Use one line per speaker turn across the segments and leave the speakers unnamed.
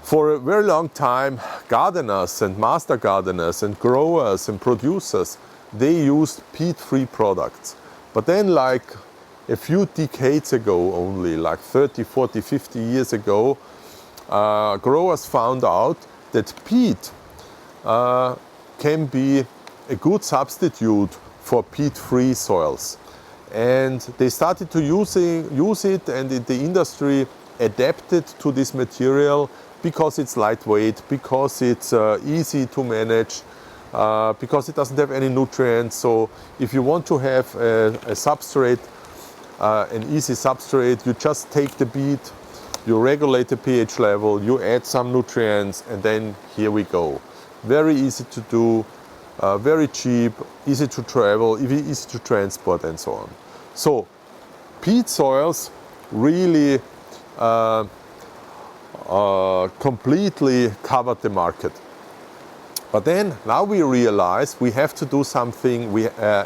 For a very long time, gardeners and master gardeners and growers and producers, they used peat-free products. But then like a few decades ago only, like 30, 40, 50 years ago, growers found out that peat can be a good substitute for peat-free soils. And they started to use it, and the industry adapted to this material because it's lightweight, because it's easy to manage, because it doesn't have any nutrients. So if you want to have a substrate, an easy substrate, you just take the peat, you regulate the pH level, you add some nutrients, and then here we go. Very easy to do, very cheap, easy to travel, easy to transport, and so on. So peat soils really completely covered the market. But then now we realize we have to do something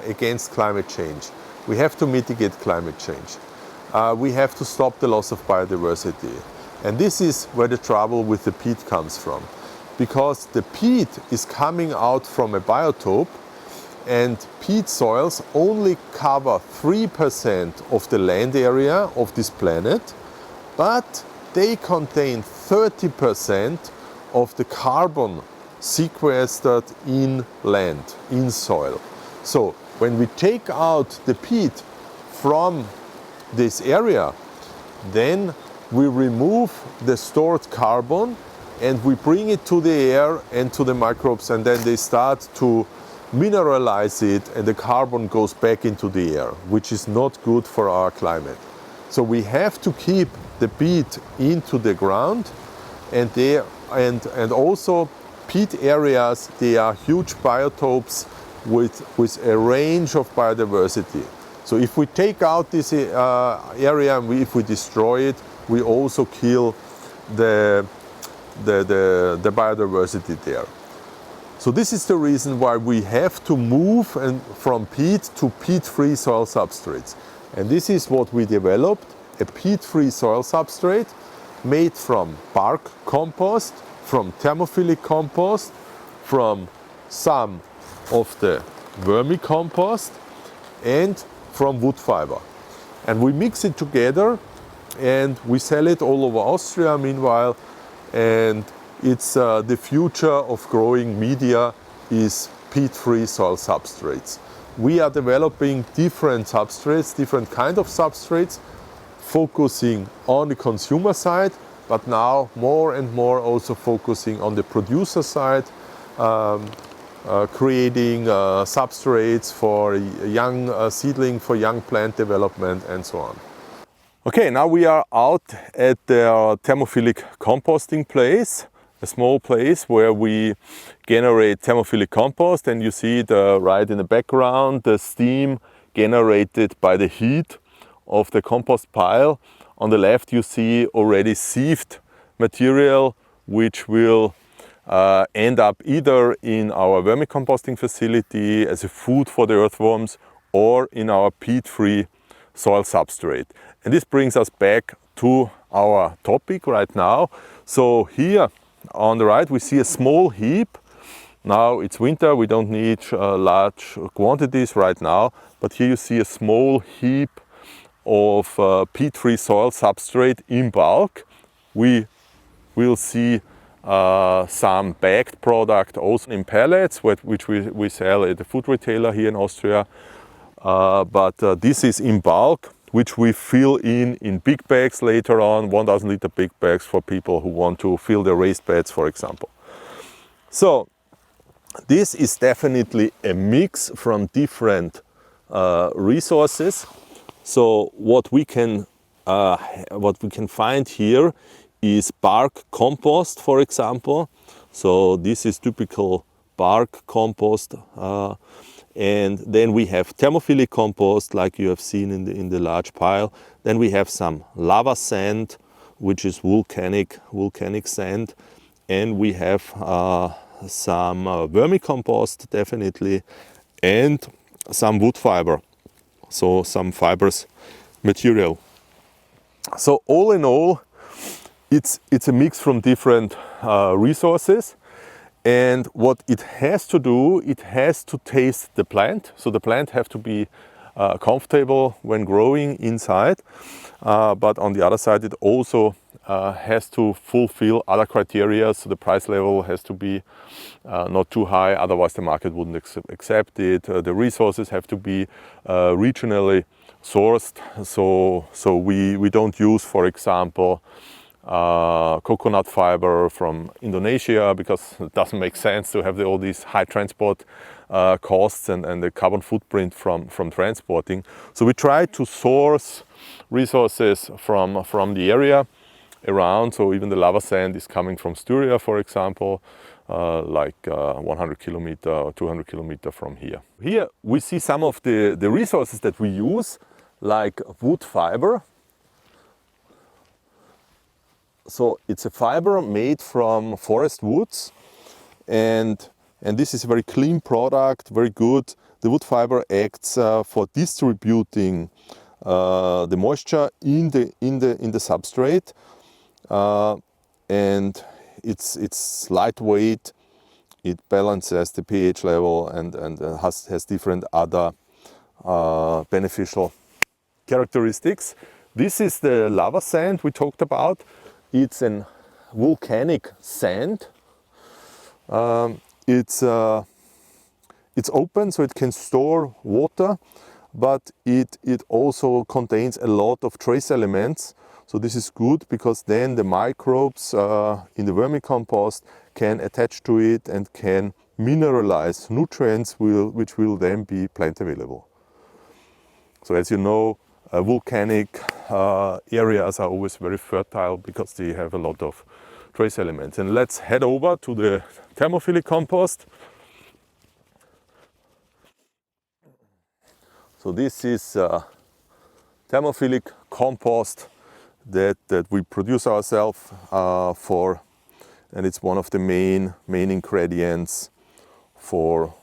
against climate change. We have to mitigate climate change. We have to stop the loss of biodiversity. And this is where the trouble with the peat comes from. Because the peat is coming out from a biotope, and peat soils only cover 3% of the land area of this planet, but they contain 30% of the carbon sequestered in land, in soil. So when we take out the peat from this area, then we remove the stored carbon and we bring it to the air and to the microbes, and then they start to mineralize it, and the carbon goes back into the air, which is not good for our climate. So we have to keep the peat into the ground, and also peat areas, they are huge biotopes with a range of biodiversity. So if we take out this area and if we destroy it, we also kill the biodiversity there. So this is the reason why we have to move from peat to peat-free soil substrates. And this is what we developed, a peat-free soil substrate made from bark compost, from thermophilic compost, from some of the vermicompost, and from wood fiber. And we mix it together and we sell it all over Austria meanwhile. And it's the future of growing media is peat-free soil substrates. We are developing different substrates, different kind of substrates, focusing on the consumer side, but now more and more also focusing on the producer side, creating substrates for young seedling, for young plant development, and so on. Okay, now we are out at the thermophilic composting place, a small place where we generate thermophilic compost, and you see it right in the background, the steam generated by the heat of the compost pile. On the left you see already sieved material which will end up either in our vermicomposting facility as a food for the earthworms or in our peat-free soil substrate. And this brings us back to our topic right now. So here on the right we see a small heap. Now it's winter, we don't need large quantities right now, but here you see a small heap of peat-free soil substrate in bulk. We will see some bagged product also in pallets, which we sell at the food retailer here in Austria. But this is in bulk, which we fill in big bags later on, 1,000 liter big bags for people who want to fill their raised beds, for example. So this is definitely a mix from different resources. So what we can find here is bark compost, for example. So this is typical bark compost. And then we have thermophilic compost, like you have seen in the large pile. Then we have some lava sand, which is volcanic sand. And we have some vermicompost, definitely, and some wood fiber. So some fibrous material. So all in all, it's a mix from different resources. And what it has to do, it has to taste the plant. So the plant have to be comfortable when growing inside. But on the other side, it also has to fulfill other criteria. So the price level has to be not too high, otherwise the market wouldn't accept it. The resources have to be regionally sourced. So we don't use, for example, coconut fiber from Indonesia, because it doesn't make sense to have all these high transport costs and the carbon footprint from transporting. So we try to source resources from the area around. So even the lava sand is coming from Styria, for example, like 100 kilometer or 200 kilometer from here. Here we see some of the resources that we use, like wood fiber. So it's a fiber made from forest woods, and this is a very clean product, very good. The wood fiber acts for distributing the moisture in the substrate, and it's lightweight. It balances the pH level and has different other beneficial characteristics. This is the lava sand we talked about. It's a volcanic sand. It's open, so it can store water, but it also contains a lot of trace elements. So this is good, because then the microbes in the vermicompost can attach to it and can mineralize nutrients which will then be plant available. So as you know, volcanic areas are always very fertile because they have a lot of trace elements. And let's head over to the thermophilic compost. So this is thermophilic compost that we produce ourselves for, and it's one of the main ingredients for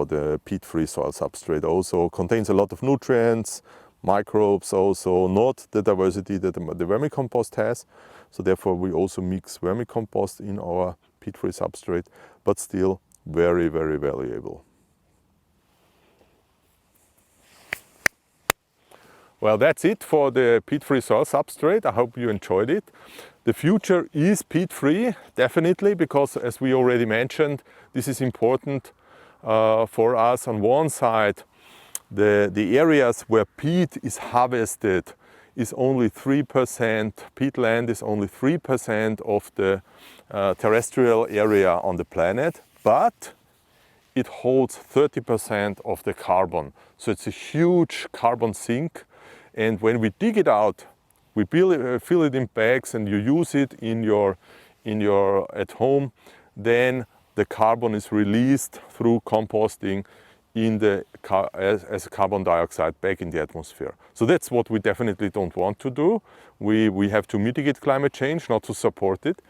the peat-free soil substrate. Also contains a lot of nutrients, microbes, also not the diversity that the vermicompost has. So therefore we also mix vermicompost in our peat-free substrate, but still very, very valuable. Well, that's it for the peat-free soil substrate. I hope you enjoyed it. The future is peat-free, definitely, because as we already mentioned, this is important for us. On one side, the areas where peat is harvested is only 3%, peatland is only 3% of the terrestrial area on the planet, but it holds 30% of the carbon. So it's a huge carbon sink, and when we dig it out, we fill it in bags and you use it in your at home, then the carbon is released through composting as carbon dioxide back in the atmosphere. So that's what we definitely don't want to do. We have to mitigate climate change, not to support it.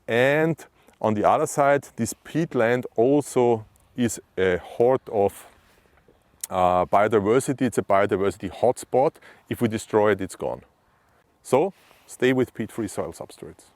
And on the other side, this peatland also is a hoard of biodiversity. It's a biodiversity hotspot. If we destroy it, it's gone. So stay with peat-free soil substrates.